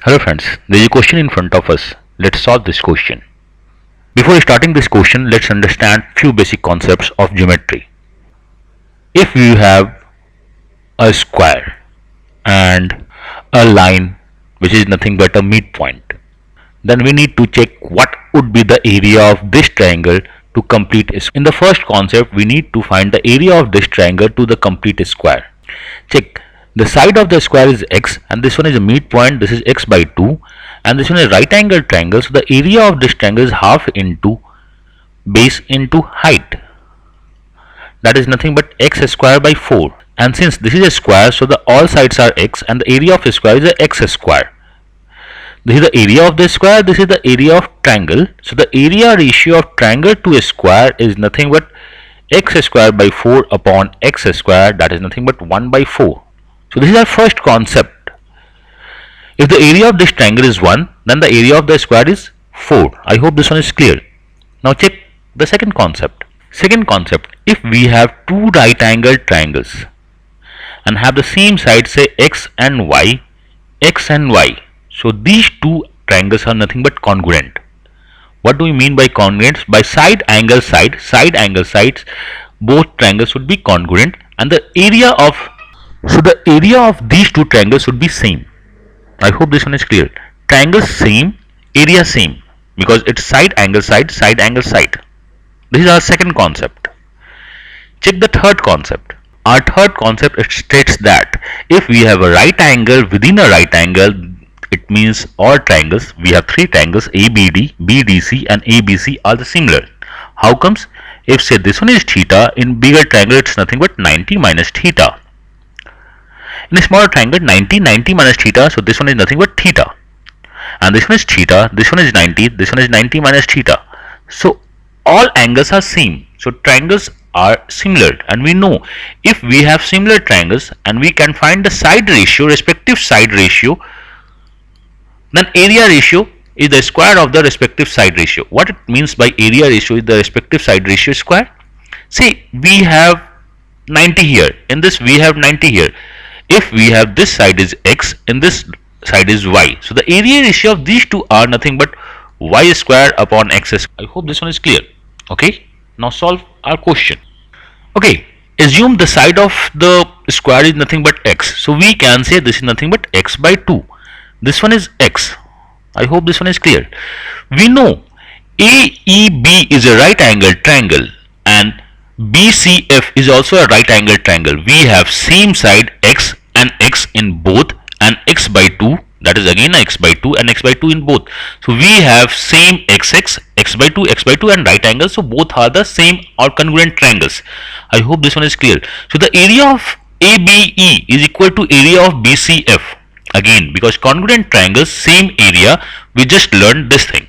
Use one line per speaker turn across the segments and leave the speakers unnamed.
Hello friends, there is a question in front of us. Let's solve this question. Before starting this question, let's understand few basic concepts of geometry. If you have a square and a line which is nothing but a midpoint, then we need to check what would be the area of this triangle to complete a square. In the first concept, we need to find the area of this triangle to the complete square. Check. The side of the square is x and this one is a midpoint, this is x by 2, and this one is right angle triangle, so the area of this triangle is half into base into height, that is nothing but x square by 4. And since this is a square, so the all sides are x and the area of a square is a x square. This is the area of the square, this is the area of triangle, so the area ratio of triangle to a square is nothing but x square by 4 upon x square, that is nothing but 1 by 4. So this is our first concept. If the area of this triangle is 1, then the area of the square is 4. I hope this one is clear. Now check the second concept. Second concept, if we have two right angled triangles and have the same side, say x and y, so these two triangles are nothing but congruent. What do we mean by congruent? By side angle sides, both triangles would be congruent, and the area of these two triangles would be same. I hope this one is clear. Triangles same, area same, because it's side angle side. This is our second concept. Check the third concept. Our third concept states that if we have a right angle within a right angle, it means all triangles, we have three triangles ABD, BDC and ABC are the similar. How comes? If say this one is theta, in bigger triangle it's nothing but 90 minus theta. In a smaller triangle 90 minus theta, so this one is nothing but theta, and this one is theta, this one is 90, this one is 90 minus theta. So all angles are same, so triangles are similar, and we know if we have similar triangles and we can find the side ratio, respective side ratio, then area ratio is the square of the respective side ratio. What it means by area ratio is the respective side ratio square. See, we have 90 here, in this we have 90 here. If we have this side is x and this side is y, so the area ratio of these two are nothing but y square upon x square. I hope this one is clear. Okay, now solve our question. Okay, assume the side of the square is nothing but x, so we can say this is nothing but x by 2. This one is x. I hope this one is clear. We know AEB is a right angle triangle and BCF is also a right angle triangle. We have same side x and x in both, and x by 2, that is again x by 2 and x by 2 in both. So we have same x by 2 and right angle, so both are the same or congruent triangles. I hope this one is clear. So the area of ABE is equal to area of BCF, again because congruent triangles same area, we just learned this thing.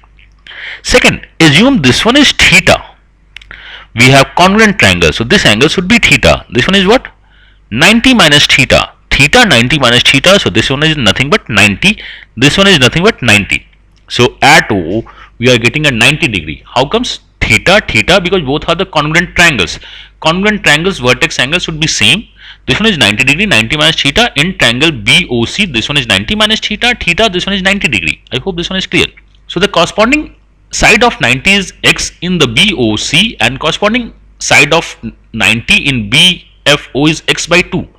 Second, assume this one is theta. We have congruent triangle, so this angle should be theta. This one is what? 90 minus theta. Theta 90 minus theta, so this one is nothing but 90. This one is nothing but 90. So at O, we are getting a 90 degree. How comes? Theta, because both are the congruent triangles. Congruent triangles vertex angle should be same. This one is 90 degree, 90 minus theta. In triangle BOC, this one is 90 minus theta, this one is 90 degree. I hope this one is clear. So the corresponding side of 90 is x in the BOC and corresponding side of 90 in BFO is x by 2.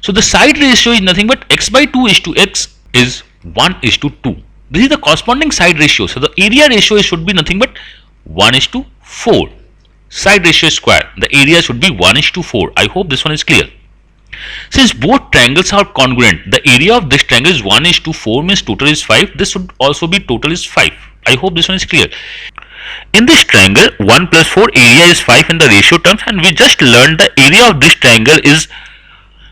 So the side ratio is nothing but x by 2 is to x is 1 is to 2. This is the corresponding side ratio. So the area ratio should be nothing but 1 is to 4. Side ratio square, the area should be 1 is to 4. I hope this one is clear. Since both triangles are congruent, the area of this triangle is 1 is to 4 means total is 5. This should also be total is 5. I hope this one is clear. In this triangle 1 plus 4 area is 5 in the ratio terms, and we just learned the area of this triangle is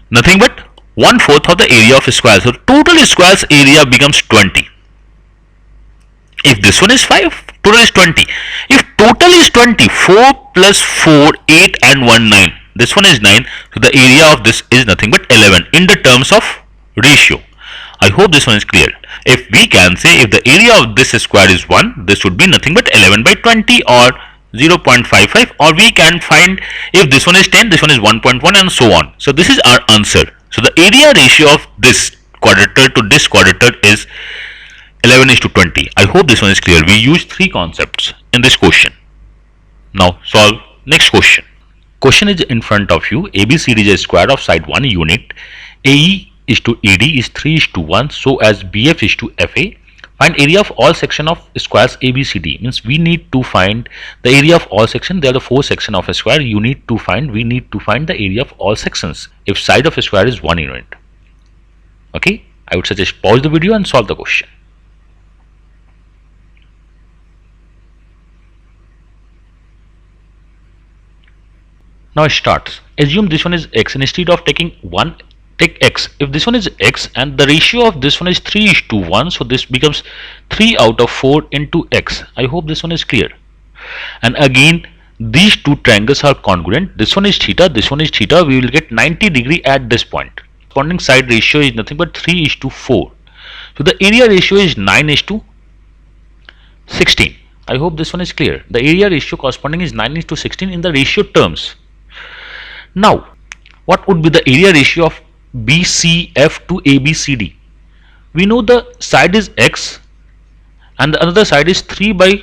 nothing but 1/4 of the area of a square. So total squares area becomes 20. If this one is 5, total is 20. If total is 20, 4 plus 4, 8 and 1, 9. This one is 9. So the area of this is nothing but 11 in the terms of ratio. I hope this one is clear. If we can say if the area of this square is 1, this would be nothing but 11 by 20 or 0.55, or we can find if this one is 10, this one is 1.1 and so on. So this is our answer. So the area ratio of this quadrature to this quadrature is 11 is to 20. I hope this one is clear. We use three concepts in this question. Now solve next question. Question is in front of you. ABCD is a square of side 1 unit. AE is to AD is 3 is to 1. So as BF is to FA. Find area of all section of squares ABCD. Means we need to find the area of all section. There are the 4 section of a square. We need to find the area of all sections if side of a square is 1 unit. Okay, I would suggest pause the video and solve the question. Now it starts. Assume this one is x. Instead of taking 1, take x. If this one is x and the ratio of this one is 3 is to 1, so this becomes 3 out of 4 into x. I hope this one is clear. And again, these two triangles are congruent. This one is theta, this one is theta. We will get 90 degree at this point. Corresponding side ratio is nothing but 3 is to 4. So the area ratio is 9 is to 16. I hope this one is clear. The area ratio corresponding is 9 is to 16 in the ratio terms. Now, what would be the area ratio of BCF to ABCD? We know the side is x and the other side is 3 by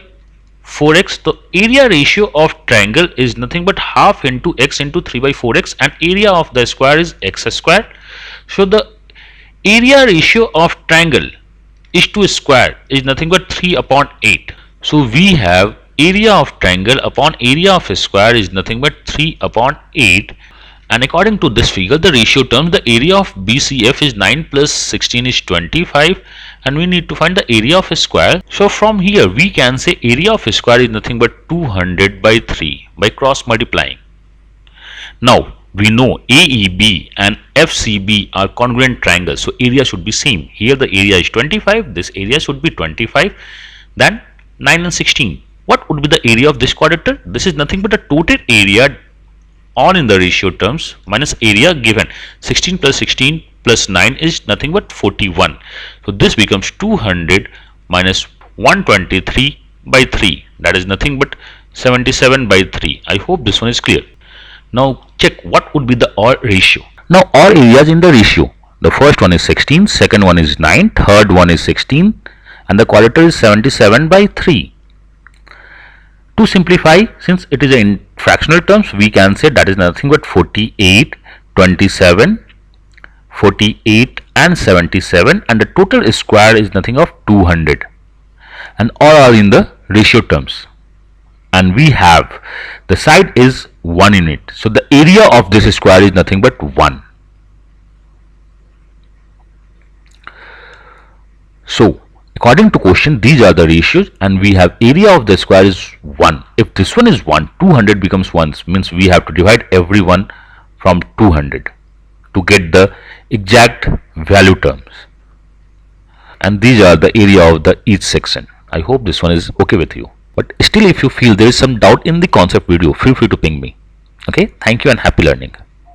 4x. The area ratio of triangle is nothing but half into x into 3 by 4x, and area of the square is x square. So the area ratio of triangle is to square is nothing but 3 upon 8. So we have area of triangle upon area of a square is nothing but 3 upon 8, and according to this figure, the ratio terms, the area of BCF is 9 plus 16 is 25, and we need to find the area of a square. So from here we can say area of a square is nothing but 200 by 3 by cross multiplying. Now we know AEB and FCB are congruent triangles, so area should be same. Here the area is 25, this area should be 25, then 9 and 16. What would be the area of this quadrilateral? This is nothing but a total area all in the ratio terms minus area given. 16 plus 16 plus 9 is nothing but 41. So this becomes 200 minus 123 by 3. That is nothing but 77 by 3. I hope this one is clear. Now check what would be the OR ratio. Now all areas in the ratio. The first one is 16, second one is 9, third one is 16, and the quadrilateral is 77 by 3. To simplify, since it is in fractional terms, we can say that is nothing but 48, 27, 48 and 77, and the total square is nothing of 200, and all are in the ratio terms. And we have the side is 1 unit, so the area of this square is nothing but 1. So according to question, these are the ratios, and we have area of the square is 1. If this one is 1, 200 becomes 1, means we have to divide every one from 200 to get the exact value terms. And these are the area of the each section. I hope this one is okay with you. But still, if you feel there is some doubt in the concept video, feel free to ping me. Okay, thank you and happy learning.